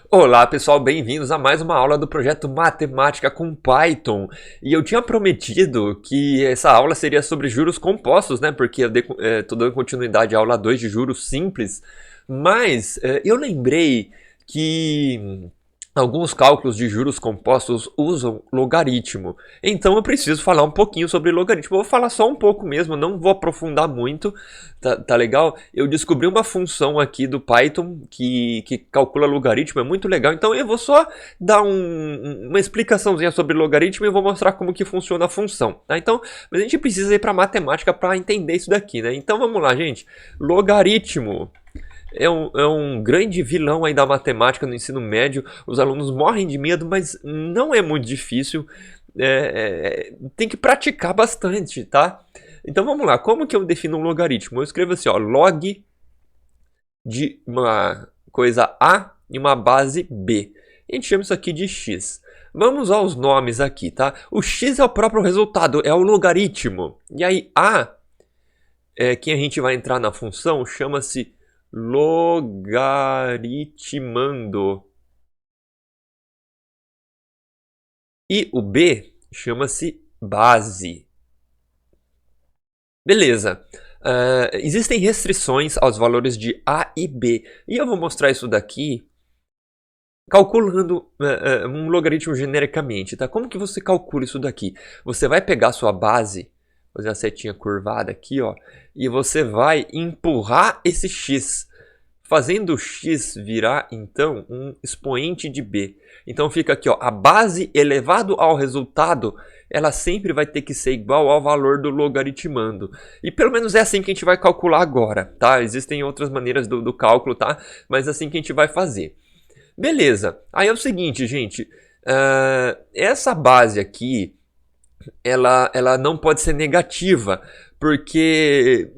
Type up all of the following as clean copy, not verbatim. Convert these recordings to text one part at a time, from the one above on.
Olá pessoal, bem-vindos a mais uma aula do projeto Matemática com Python. E eu tinha prometido que essa aula seria sobre juros compostos, né? Porque eu tô dando continuidade à aula 2 de juros simples. Mas eu lembrei que alguns cálculos de juros compostos usam logaritmo. Então eu preciso falar um pouquinho sobre logaritmo. Eu vou falar só um pouco mesmo, não vou aprofundar muito, tá legal? Eu descobri uma função aqui do Python que calcula logaritmo, é muito legal. Então eu vou só dar uma explicaçãozinha sobre logaritmo e vou mostrar como que funciona a função, tá? Então, mas a gente precisa ir para matemática para entender isso daqui, né? Então vamos lá, gente. Logaritmo é um grande vilão aí da matemática no ensino médio. Os alunos morrem de medo, mas não é muito difícil. Tem que praticar bastante, tá? Então vamos lá, como que eu defino um logaritmo? Eu escrevo assim, ó, log de uma coisa A e uma base B. A gente chama isso aqui de x. Vamos aos nomes aqui, tá? O x é o próprio resultado, é o logaritmo. E aí A, que a gente vai entrar na função, chama-se logaritmando. E o B chama-se base. Beleza. Existem restrições aos valores de A e B. E eu vou mostrar isso daqui calculando um logaritmo genericamente, tá? Como que você calcula isso daqui? Você vai pegar a sua base, fazer a setinha curvada aqui, ó, e você vai empurrar esse x, fazendo o x virar, então, um expoente de b. Então fica aqui, ó, a base elevado ao resultado, ela sempre vai ter que ser igual ao valor do logaritmando. E pelo menos é assim que a gente vai calcular agora, tá? Existem outras maneiras do cálculo, tá? Mas é assim que a gente vai fazer. Beleza, aí é o seguinte, gente, essa base aqui, ela não pode ser negativa, porque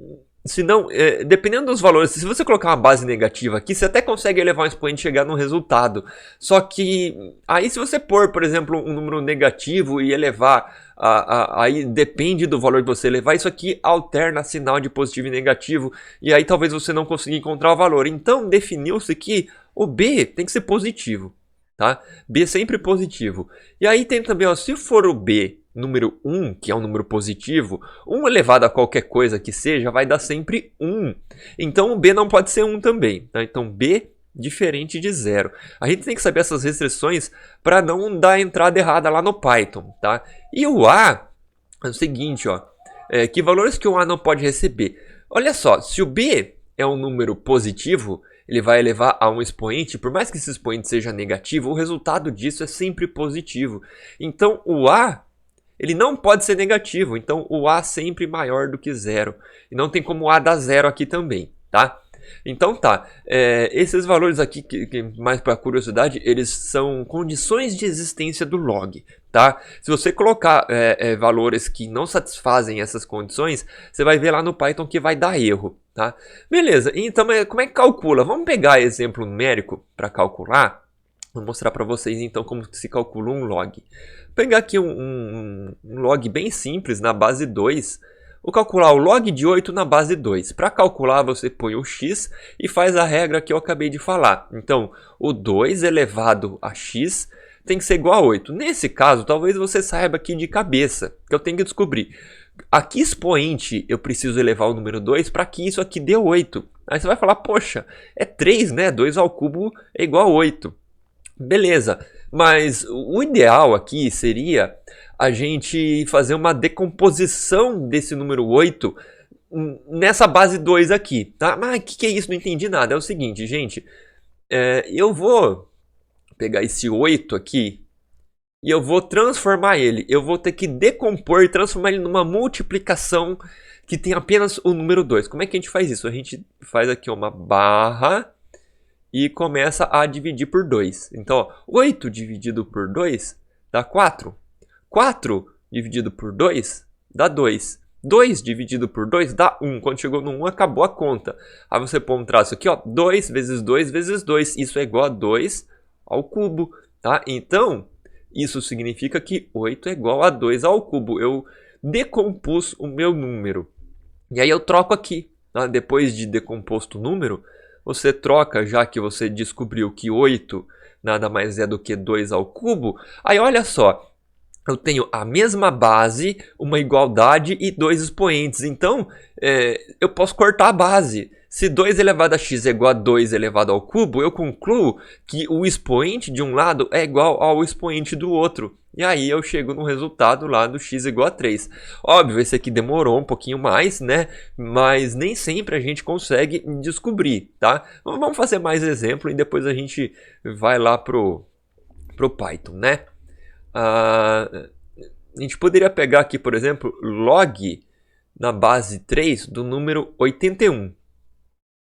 senão, dependendo dos valores, se você colocar uma base negativa aqui, você até consegue elevar um expoente e chegar no resultado. Só que aí se você pôr, por exemplo, um número negativo e elevar, aí depende do valor que você elevar, isso aqui alterna sinal de positivo e negativo, e aí talvez você não consiga encontrar o valor. Então definiu-se que o B tem que ser positivo, tá? B sempre positivo. E aí tem também, ó, se for o B número 1, que é um número positivo, 1 elevado a qualquer coisa que seja, vai dar sempre 1. Então o B não pode ser 1 também, tá? Então B diferente de 0. A gente tem que saber essas restrições para não dar entrada errada lá no Python, tá? E o A é o seguinte, ó, que valores que o A não pode receber? Olha só, se o B é um número positivo, ele vai elevar a um expoente, por mais que esse expoente seja negativo, o resultado disso é sempre positivo. Então o A, ele não pode ser negativo, então o A sempre maior do que zero. E não tem como o A dar zero aqui também, tá? Então tá, esses valores aqui, que mais para curiosidade, eles são condições de existência do log, tá? Se você colocar valores que não satisfazem essas condições, você vai ver lá no Python que vai dar erro, tá? Beleza, então como é que calcula? Vamos pegar exemplo numérico para calcular. Vou mostrar para vocês então como se calcula um log. Vou pegar aqui um log bem simples na base 2. Vou calcular o log de 8 na base 2. Para calcular, você põe o x e faz a regra que eu acabei de falar. Então, o 2 elevado a x tem que ser igual a 8. Nesse caso, talvez você saiba aqui de cabeça, que eu tenho que descobrir. A que expoente eu preciso elevar o número 2 para que isso aqui dê 8? Aí você vai falar, poxa, é 3, né? 2 ao cubo é igual a 8. Beleza, mas o ideal aqui seria a gente fazer uma decomposição desse número 8 nessa base 2 aqui, tá? Mas o que é isso? Não entendi nada. É o seguinte, gente, eu vou pegar esse 8 aqui e eu vou transformar ele. Eu vou ter que decompor e transformar ele numa multiplicação que tem apenas o número 2. Como é que a gente faz isso? A gente faz aqui uma barra e começa a dividir por 2. Então, ó, 8 dividido por 2 dá 4. 4 dividido por 2 dá 2. 2 dividido por 2 dá 1. Quando chegou no 1, acabou a conta. Aí você põe um traço aqui, ó, 2 vezes 2 vezes 2. Isso é igual a 2 ao cubo, tá? Então, isso significa que 8 é igual a 2 ao cubo. Eu decompus o meu número. E aí eu troco aqui, tá? Depois de decomposto o número, você troca, já que você descobriu que 8 nada mais é do que 2 ao cubo. Aí olha só, eu tenho a mesma base, uma igualdade e 2 expoentes. Então, eu posso cortar a base. Se 2 elevado a x é igual a 2 elevado ao cubo, eu concluo que o expoente de um lado é igual ao expoente do outro. E aí eu chego no resultado lá do x igual a 3. Óbvio, esse aqui demorou um pouquinho mais, né? Mas nem sempre a gente consegue descobrir, tá? Vamos fazer mais exemplo e depois a gente vai lá pro Python, né? A gente poderia pegar aqui, por exemplo, log na base 3 do número 81.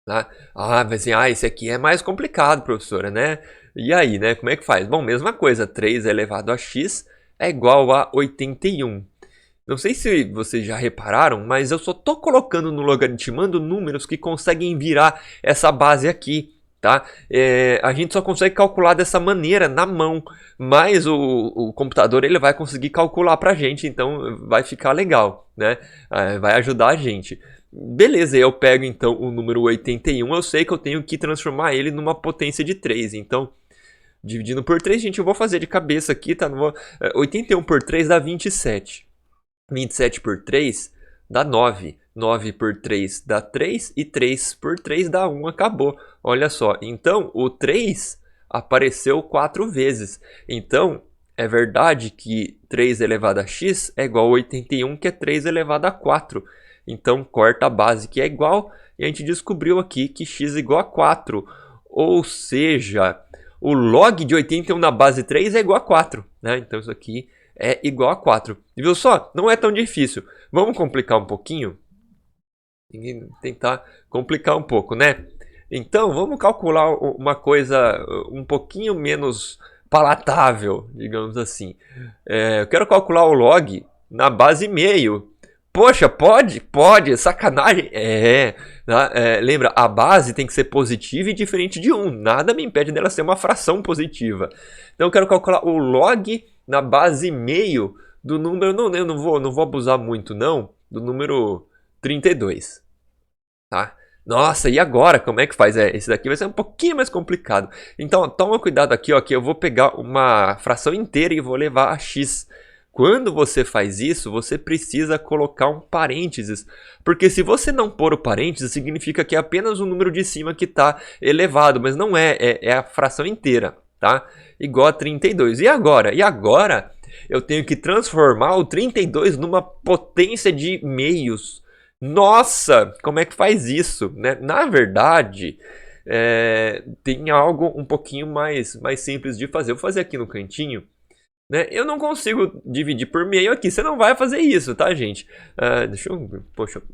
Tá? Mas assim, esse aqui é mais complicado, professora, né? E aí, né? Como é que faz? Bom, mesma coisa, 3 elevado a x é igual a 81. Não sei se vocês já repararam, mas eu só estou colocando no logaritmando números que conseguem virar essa base aqui. Tá? A gente só consegue calcular dessa maneira na mão, mas o computador ele vai conseguir calcular para a gente, então vai ficar legal, né? Vai ajudar a gente. Beleza, eu pego então o número 81, eu sei que eu tenho que transformar ele numa potência de 3, então dividindo por 3, gente, eu vou fazer de cabeça aqui, tá? 81 por 3 dá 27, 27 por 3 dá 9, 9 por 3 dá 3 e 3 por 3 dá 1, acabou. Olha só, então o 3 apareceu 4 vezes. Então é verdade que 3 elevado a x é igual a 81, que é 3 elevado a 4. Então corta a base que é igual e a gente descobriu aqui que x é igual a 4. Ou seja, o log de 81 na base 3 é igual a 4. Né? Então isso aqui é igual a 4. E viu só? Não é tão difícil. Vamos complicar um pouquinho? Tentar complicar um pouco, né? Então, vamos calcular uma coisa um pouquinho menos palatável, digamos assim. Eu quero calcular o log na base meio. Poxa, pode? Pode, sacanagem. Lembra, a base tem que ser positiva e diferente de 1. Nada me impede dela ser uma fração positiva. Então eu quero calcular o log na base meio do número, eu não vou abusar muito não, do número 32. Tá? Nossa, e agora? Como é que faz? Esse daqui vai ser um pouquinho mais complicado. Então toma cuidado aqui, ó, que eu vou pegar uma fração inteira e vou levar a x. Quando você faz isso, você precisa colocar um parênteses, porque se você não pôr o parênteses, significa que é apenas o número de cima que está elevado, mas não é a fração inteira, tá? Igual a 32. E agora? E agora eu tenho que transformar o 32 numa potência de meios. Nossa, como é que faz isso? Né? Na verdade, tem algo um pouquinho mais simples de fazer. Eu vou fazer aqui no cantinho. Né? Eu não consigo dividir por meio aqui, você não vai fazer isso, tá, gente? Deixa eu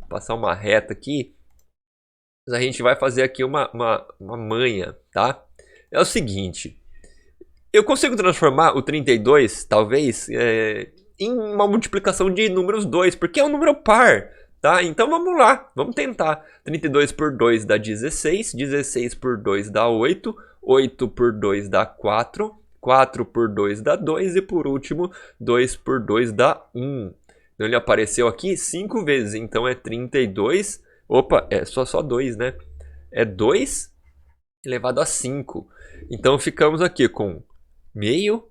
passar uma reta aqui. Mas a gente vai fazer aqui uma manha, tá? É o seguinte, eu consigo transformar o 32, talvez, em uma multiplicação de números 2, porque é um número par, tá? Então vamos lá, vamos tentar. 32 por 2 dá 16, 16 por 2 dá 8, 8 por 2 dá 4, 4 por 2 dá 2 e por último 2 por 2 dá 1. Então ele apareceu aqui 5 vezes, então é 32. Opa, é só 2, né? É 2 elevado a 5. Então ficamos aqui com meio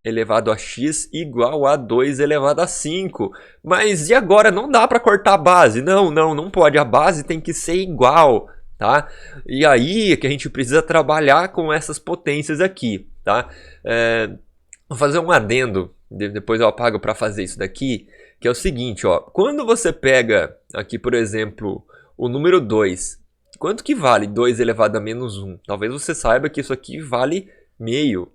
elevado a x igual a 2 elevado a 5. Mas e agora? Não dá para cortar a base. Não pode. A base tem que ser igual, tá? E aí é que a gente precisa trabalhar com essas potências aqui, tá? Vou fazer um adendo, depois eu apago para fazer isso daqui, que é o seguinte, ó. Quando você pega aqui, por exemplo, o número 2, quanto que vale 2 elevado a menos 1? Talvez você saiba que isso aqui vale meio.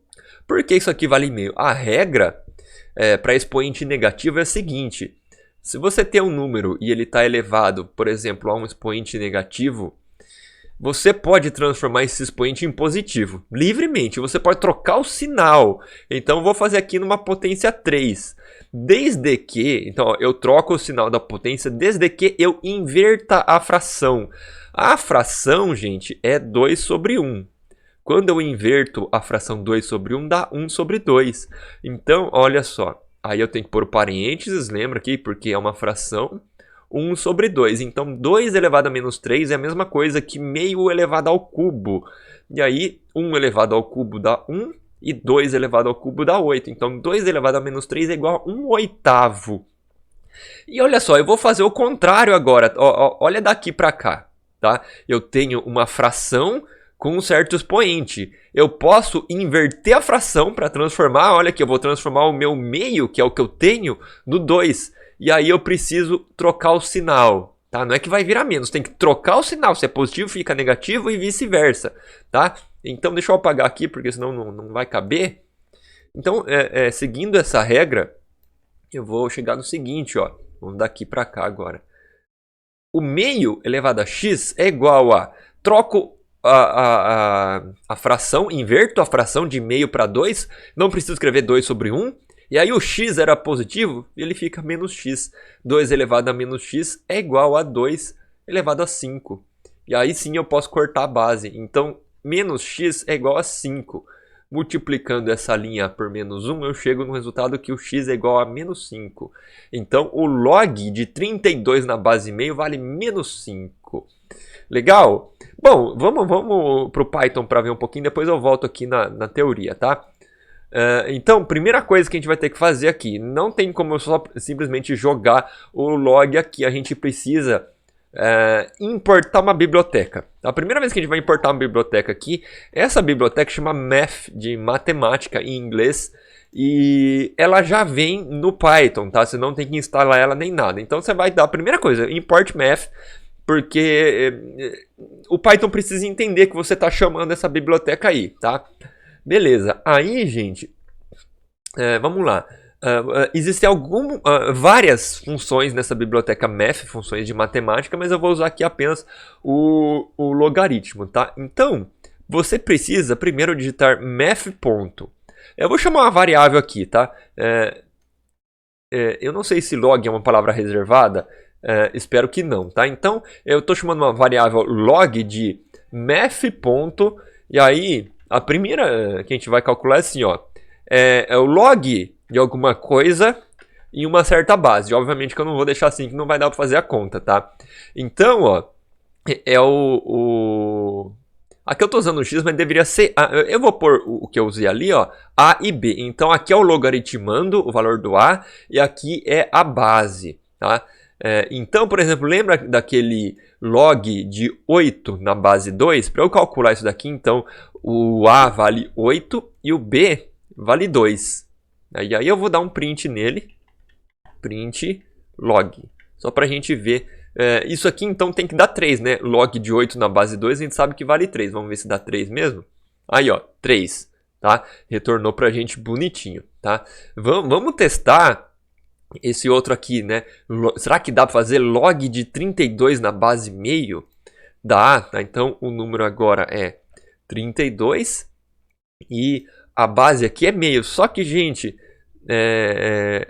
Por que isso aqui vale meio? A regra para expoente negativo é a seguinte: se você tem um número e ele está elevado, por exemplo, a um expoente negativo, você pode transformar esse expoente em positivo, livremente. Você pode trocar o sinal. Então, eu vou fazer aqui numa potência 3. Desde que, então, eu troco o sinal da potência desde que eu inverta a fração. A fração, gente, é 2 sobre 1. Quando eu inverto a fração 2 sobre 1, dá 1 sobre 2. Então, olha só. Aí eu tenho que pôr parênteses, lembra aqui, porque é uma fração. 1 sobre 2. Então 2 elevado a menos 3 é a mesma coisa que meio elevado ao cubo. E aí 1 elevado ao cubo dá 1 e 2 elevado ao cubo dá 8. Então 2 elevado a menos 3 é igual a 1/8. E olha só, eu vou fazer o contrário agora. Olha daqui para cá, tá? Eu tenho uma fração com um certo expoente. Eu posso inverter a fração para transformar. Olha aqui, eu vou transformar o meu meio, que é o que eu tenho, no 2. E aí eu preciso trocar o sinal, tá? Não é que vai virar menos, tem que trocar o sinal. Se é positivo, fica negativo e vice-versa, tá? Então deixa eu apagar aqui, porque senão não vai caber. Então, seguindo essa regra, eu vou chegar no seguinte, ó. Vamos daqui para cá agora. O meio elevado a x é igual a... Troco a fração, inverto a fração de meio para 2. Não preciso escrever 2 sobre 1. E aí o x era positivo, ele fica menos x. 2 elevado a menos x é igual a 2 elevado a 5. E aí sim eu posso cortar a base. Então, menos x é igual a 5. Multiplicando essa linha por menos 1, eu chego no resultado que o x é igual a menos 5. Então, o log de 32 na base meio vale menos 5. Legal? Bom, vamos para o Python para ver um pouquinho, depois eu volto aqui na teoria, tá? Então, primeira coisa que a gente vai ter que fazer aqui, não tem como eu só simplesmente jogar o log aqui, a gente precisa importar uma biblioteca. A primeira vez que a gente vai importar uma biblioteca aqui, essa biblioteca chama math, de matemática em inglês, e ela já vem no Python, tá? Você não tem que instalar ela nem nada. Então você vai dar a primeira coisa, import math, porque o Python precisa entender que você está chamando essa biblioteca aí, tá? Beleza, aí gente, vamos lá. Existem várias funções nessa biblioteca math, funções de matemática, mas eu vou usar aqui apenas o logaritmo, tá? Então, você precisa primeiro digitar math ponto. Eu vou chamar uma variável aqui, tá? Eu não sei se log é uma palavra reservada, espero que não, tá? Então, eu estou chamando uma variável log de math ponto, e aí a primeira que a gente vai calcular é assim, ó, é o log de alguma coisa em uma certa base. Obviamente que eu não vou deixar assim, que não vai dar para fazer a conta, tá? Então, ó, aqui eu estou usando o x, mas deveria ser... eu vou pôr o que eu usei ali, ó, a e b. Então, aqui é o logaritmando o valor do a, e aqui é a base, tá? Então, por exemplo, lembra daquele log de 8 na base 2? Para eu calcular isso daqui, então, o a vale 8 e o b vale 2. E aí eu vou dar um print nele, print log, só para a gente ver. Isso aqui então tem que dar 3, né? Log de 8 na base 2 a gente sabe que vale 3. Vamos ver se dá 3 mesmo. Aí, ó, 3, tá? Retornou pra gente bonitinho, tá? Vamos testar esse outro aqui, né? Será que dá para fazer log de 32 na base meio? Dá, tá? Então o número agora é 32 e a base aqui é meio. Só que, gente,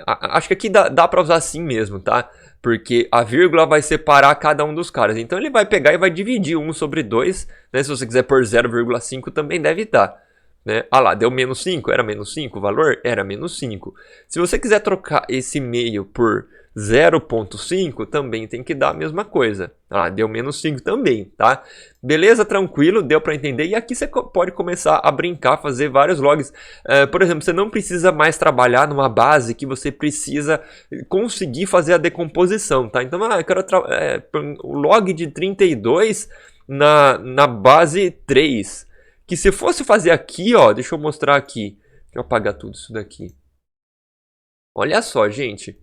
acho que aqui dá para usar assim mesmo, tá? Porque a vírgula vai separar cada um dos caras. Então ele vai pegar e vai dividir 1 sobre 2, né? Se você quiser pôr 0,5 também deve dar, né? Ah lá, deu menos 5, era menos 5 o valor? Era menos 5. Se você quiser trocar esse meio por 0,5, também tem que dar a mesma coisa. Ah, deu menos 5 também, tá? Beleza, tranquilo, deu para entender. E aqui você pode começar a brincar, fazer vários logs. Por exemplo, você não precisa mais trabalhar numa base que você precisa conseguir fazer a decomposição, tá? Então, eu quero o log de 32 na base 3. Que se fosse fazer aqui, ó, deixa eu mostrar aqui. Deixa eu apagar tudo isso daqui. Olha só, gente.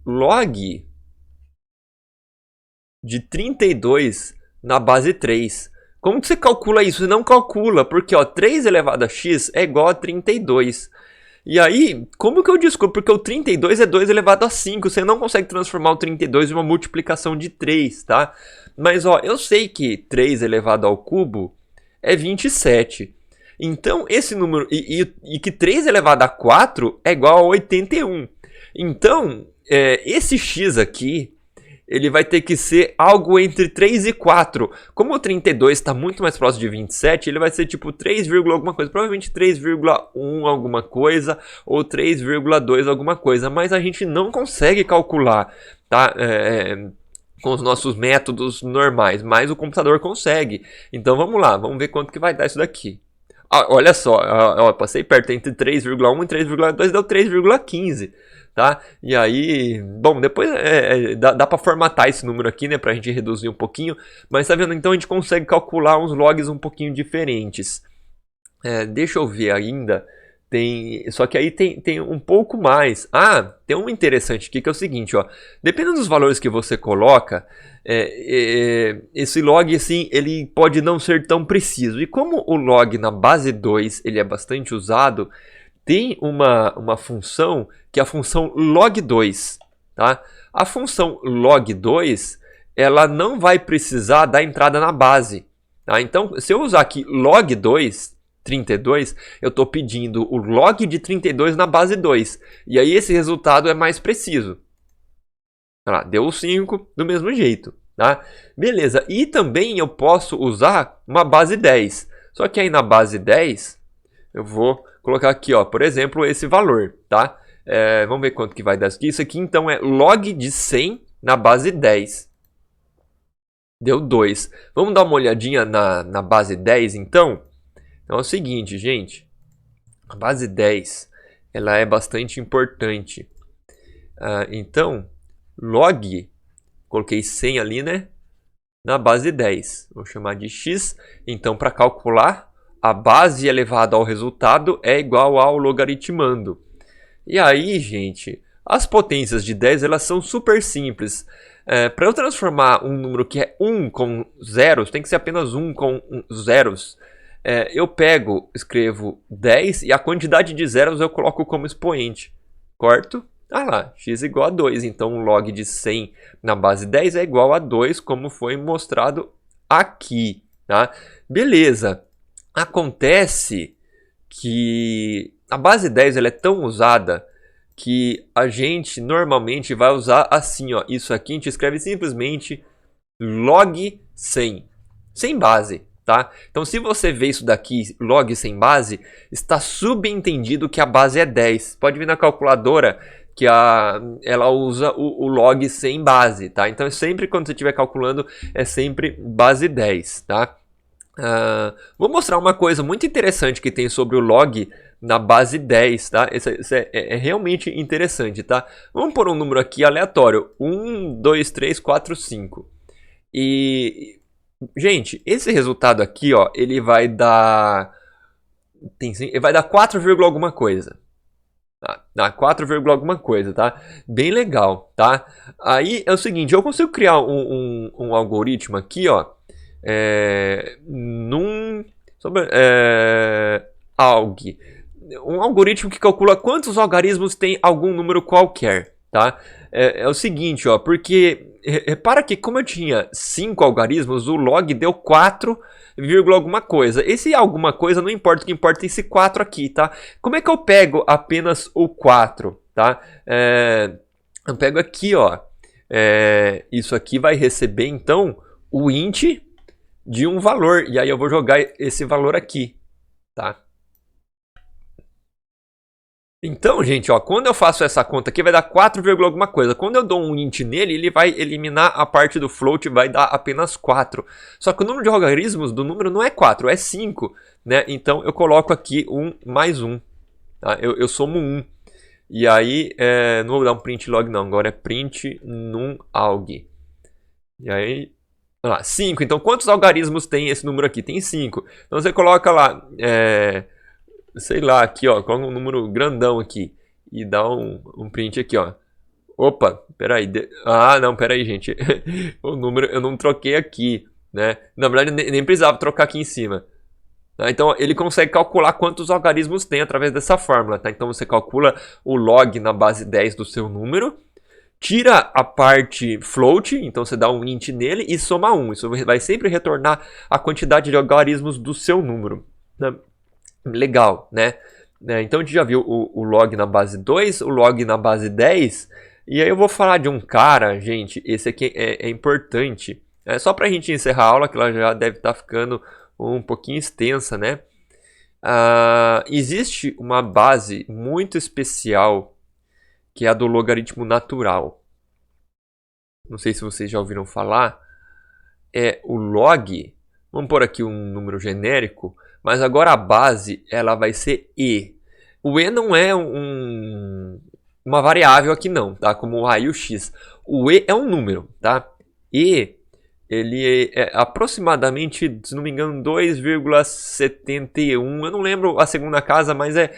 Log de 32 na base 3. Como que você calcula isso? Você não calcula, porque ó, 3 elevado a x é igual a 32. E aí, como que eu descubro? Porque o 32 é 2 elevado a 5. Você não consegue transformar o 32 em uma multiplicação de 3, tá? Mas ó, eu sei que 3 elevado ao cubo é 27. Então, esse número... E que 3 elevado a 4 é igual a 81. Então, esse x aqui, ele vai ter que ser algo entre 3 e 4. Como o 32 está muito mais próximo de 27, ele vai ser tipo 3, alguma coisa. Provavelmente 3,1 alguma coisa ou 3,2 alguma coisa. Mas a gente não consegue calcular, tá? Com os nossos métodos normais, mas o computador consegue. Então vamos lá, vamos ver quanto que vai dar isso daqui. Olha só, passei perto, entre 3,1 e 3,2 deu 3,15. Tá? E aí, bom, depois dá para formatar esse número aqui, né, pra gente reduzir um pouquinho, mas tá vendo, então a gente consegue calcular uns logs um pouquinho diferentes. Deixa eu ver ainda, só que aí tem um pouco mais. Tem um interessante aqui que é o seguinte, ó, dependendo dos valores que você coloca, esse log assim, ele pode não ser tão preciso, e como o log na base 2 ele é bastante usado, tem uma função que é a função log2, tá? A função log2, ela não vai precisar da entrada na base, tá? Então, se eu usar aqui log2, 32, eu estou pedindo o log de 32 na base 2. E aí esse resultado é mais preciso. Olha lá, deu 5 do mesmo jeito, tá? Beleza, e também eu posso usar uma base 10. Só que aí na base 10, eu vou colocar aqui, ó, por exemplo, esse valor, tá? Vamos ver quanto que vai dar aqui. Isso aqui, então, é log de 100 na base 10. Deu 2. Vamos dar uma olhadinha na base 10, então? Então é o seguinte, gente. A base 10, ela é bastante importante. Então, log, coloquei 100 ali, né? Na base 10. Vou chamar de x. Então, para calcular, a base elevada ao resultado é igual ao logaritmando. E aí, gente, as potências de 10 elas são super simples. Para eu transformar um número que é 1 com zeros, tem que ser apenas 1 com zeros. Eu escrevo 10 e a quantidade de zeros eu coloco como expoente. Corto. Lá, x igual a 2. Então, o log de 100 na base 10 é igual a 2, como foi mostrado aqui. Tá? Beleza. Acontece que a base 10 ela é tão usada que a gente normalmente vai usar assim, ó. Isso aqui a gente escreve simplesmente log 100, sem base, tá? Então, se você vê isso daqui, log sem base, está subentendido que a base é 10. Pode vir na calculadora que ela usa o log sem base, tá? Então, sempre quando você estiver calculando, é sempre base 10, tá? Vou mostrar uma coisa muito interessante que tem sobre o log na base 10, tá? Isso é realmente interessante, tá? Vamos pôr um número aqui aleatório, 1, 2, 3, 4, 5. E, gente, esse resultado aqui, ó, ele vai dar 4, alguma coisa. Dá 4, alguma coisa, tá? Bem legal, tá? Aí é o seguinte, eu consigo criar um algoritmo aqui, ó, alg. Um algoritmo que calcula quantos algarismos tem algum número qualquer, tá? É o seguinte, ó, porque repara que como eu tinha 5 algarismos, o log deu 4, alguma coisa. Esse alguma coisa não importa, o que importa é esse 4 aqui, tá? Como é que eu pego apenas o 4, tá? Eu pego aqui, ó, isso aqui vai receber então o int de um valor, e aí eu vou jogar esse valor aqui, tá? Então, gente, ó, quando eu faço essa conta aqui, vai dar 4, alguma coisa. Quando eu dou um int nele, ele vai eliminar a parte do float, vai dar apenas 4. Só que o número de algarismos do número não é 4, é 5, né? Então, eu coloco aqui 1 mais 1, tá? Eu somo 1. E aí, não vou dar um print log não, agora é print num alg. E aí, olha lá, 5. Então, quantos algarismos tem esse número aqui? Tem 5. Então, você coloca lá, sei lá, aqui, ó, coloca um número grandão aqui e dá um print aqui, ó. Opa, peraí. Não, peraí, gente. O número eu não troquei aqui, né? Na verdade, nem precisava trocar aqui em cima. Tá? Então, ele consegue calcular quantos algarismos tem através dessa fórmula, tá? Então, você calcula o log na base 10 do seu número, tira a parte float, então você dá um int nele e soma 1. Isso vai sempre retornar a quantidade de algarismos do seu número, né? Legal, né? Então a gente já viu o log na base 2, o log na base 10. E aí eu vou falar de um cara, gente, esse aqui é importante. É só pra gente encerrar a aula, que ela já deve estar ficando um pouquinho extensa, né? Existe uma base muito especial, que é a do logaritmo natural. Não sei se vocês já ouviram falar. É o log. Vamos pôr aqui um número genérico, mas agora a base ela vai ser e. O e não é uma variável aqui não, tá? Como o a e o x. O e é um número, tá? E ele é aproximadamente, se não me engano, 2,71. Eu não lembro a segunda casa, mas é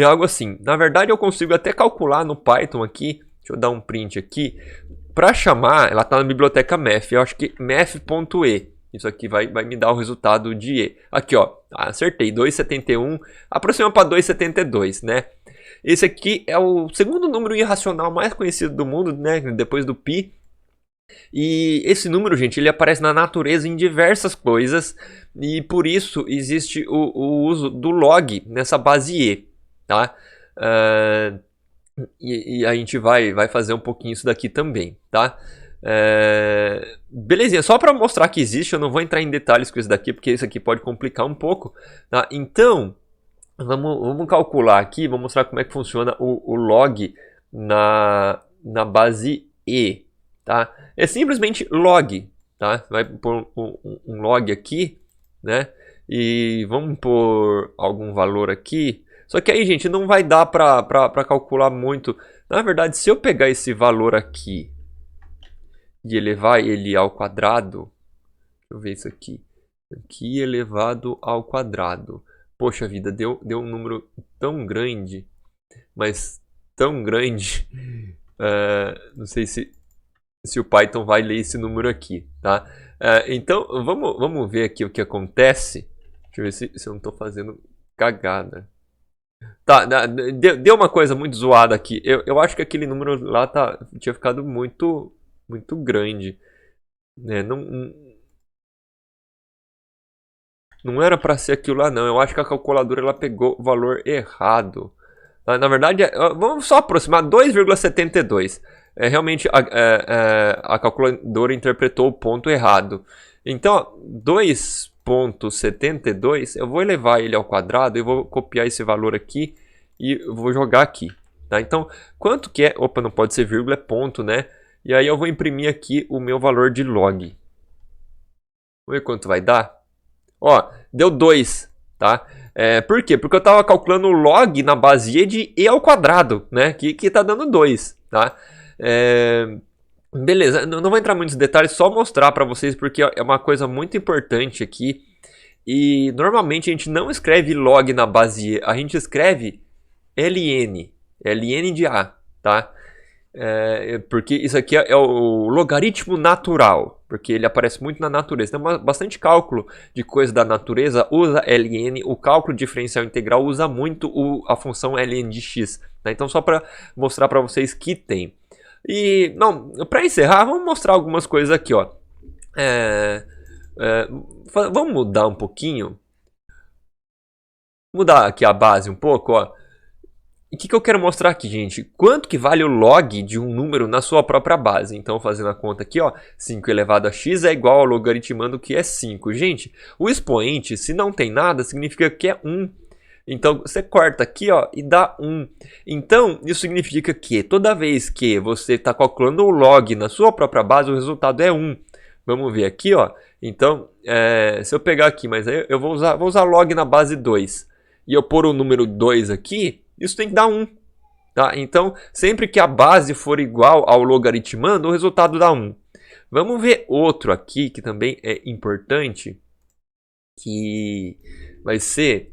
algo assim. Na verdade, eu consigo até calcular no Python aqui. Deixa eu dar um print aqui. Para chamar, ela está na biblioteca math. Eu acho que math.e. Isso aqui vai me dar o resultado de e. Aqui, ó. Acertei. 2,71. Aproxima para 2,72, né? Esse aqui é o segundo número irracional mais conhecido do mundo, né? Depois do pi. E esse número, gente, ele aparece na natureza em diversas coisas. E por isso existe o uso do log nessa base e, tá? E a gente vai fazer um pouquinho isso daqui também, tá? Belezinha, só para mostrar que existe, eu não vou entrar em detalhes com isso daqui, porque isso aqui pode complicar um pouco, tá? Então, vamos calcular aqui, vou mostrar como é que funciona o log na base e, tá? É simplesmente log, tá? Vai pôr um log aqui, né? E vamos pôr algum valor aqui. Só que aí, gente, não vai dar para calcular muito. Na verdade, se eu pegar esse valor aqui e elevar ele ao quadrado, deixa eu ver isso aqui. Aqui elevado ao quadrado. Poxa vida, deu um número tão grande, mas tão grande. Não sei se o Python vai ler esse número aqui, tá? Então, vamos ver aqui o que acontece. Deixa eu ver se eu não estou fazendo cagada. Tá, deu uma coisa muito zoada aqui. Eu acho que aquele número lá tinha ficado muito grande. Né? Não era para ser aquilo lá, não. Eu acho que a calculadora ela pegou o valor errado. Na verdade, vamos só aproximar 2,72. Realmente a calculadora interpretou o ponto errado. Então, 2,72, eu vou elevar ele ao quadrado e vou copiar esse valor aqui e vou jogar aqui. Tá? Então, quanto que é? Opa, não pode ser vírgula, é ponto, né? E aí eu vou imprimir aqui o meu valor de log. Vamos ver quanto vai dar. Ó, deu 2, tá? Por quê? Porque eu estava calculando o log na base e de e ao quadrado, né? Que tá dando 2, tá? Beleza, não vou entrar em muitos detalhes, só mostrar para vocês porque é uma coisa muito importante aqui. E normalmente a gente não escreve log na base E, a gente escreve ln de A, tá? Porque isso aqui é o logaritmo natural, porque ele aparece muito na natureza. Tem bastante cálculo de coisa da natureza, usa ln, o cálculo diferencial integral usa muito a função ln de x. Né? Então só para mostrar para vocês que tem. E, não, para encerrar, vamos mostrar algumas coisas aqui, ó. Vamos mudar um pouquinho. Mudar aqui a base um pouco, ó. E o que eu quero mostrar aqui, gente? Quanto que vale o log de um número na sua própria base? Então, fazendo a conta aqui, ó, 5 elevado a x é igual ao logaritmando que é 5. Gente, o expoente, se não tem nada, significa que é 1. Então, você corta aqui, ó, e dá 1. Então, isso significa que toda vez que você está calculando o log na sua própria base, o resultado é 1. Vamos ver aqui, ó. Então, se eu pegar aqui, mas aí eu vou usar log na base 2. E eu pôr o número 2 aqui, isso tem que dar 1. Tá? Então, sempre que a base for igual ao logaritmando, o resultado dá 1. Vamos ver outro aqui, que também é importante, que vai ser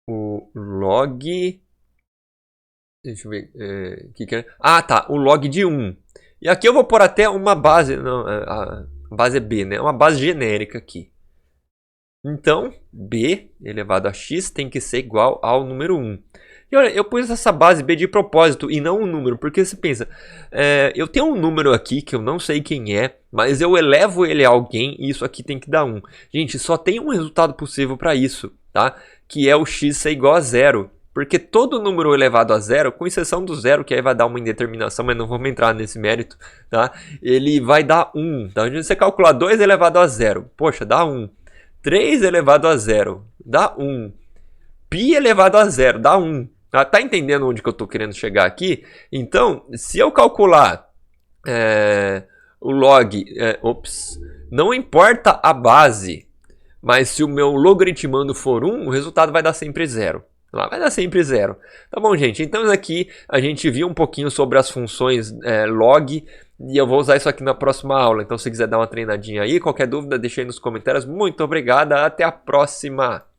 o log... Deixa eu ver... que é? Ah, tá. O log de 1. E aqui eu vou pôr até uma base... Não, a base é B, né? Uma base genérica aqui. Então, b elevado a x tem que ser igual ao número 1. E olha, eu pus essa base b de propósito e não um número, porque você pensa, eu tenho um número aqui que eu não sei quem é, mas eu elevo ele a alguém e isso aqui tem que dar 1. Gente, só tem um resultado possível para isso, tá? Que é o x ser igual a 0. Porque todo número elevado a zero, com exceção do zero, que aí vai dar uma indeterminação, mas não vamos entrar nesse mérito, tá? Ele vai dar 1. Então, se você calcular 2 elevado a zero, poxa, dá 1. 3 elevado a zero, dá 1. Π elevado a zero, dá 1. Tá entendendo onde que eu tô querendo chegar aqui? Então, se eu calcular o log... não importa a base, mas se o meu logaritmando for 1, o resultado vai dar sempre 0. Vai dar sempre 0. Tá bom, gente? Então aqui a gente viu um pouquinho sobre as funções log, e eu vou usar isso aqui na próxima aula. Então se quiser dar uma treinadinha aí, qualquer dúvida deixa aí nos comentários. Muito obrigado, até a próxima!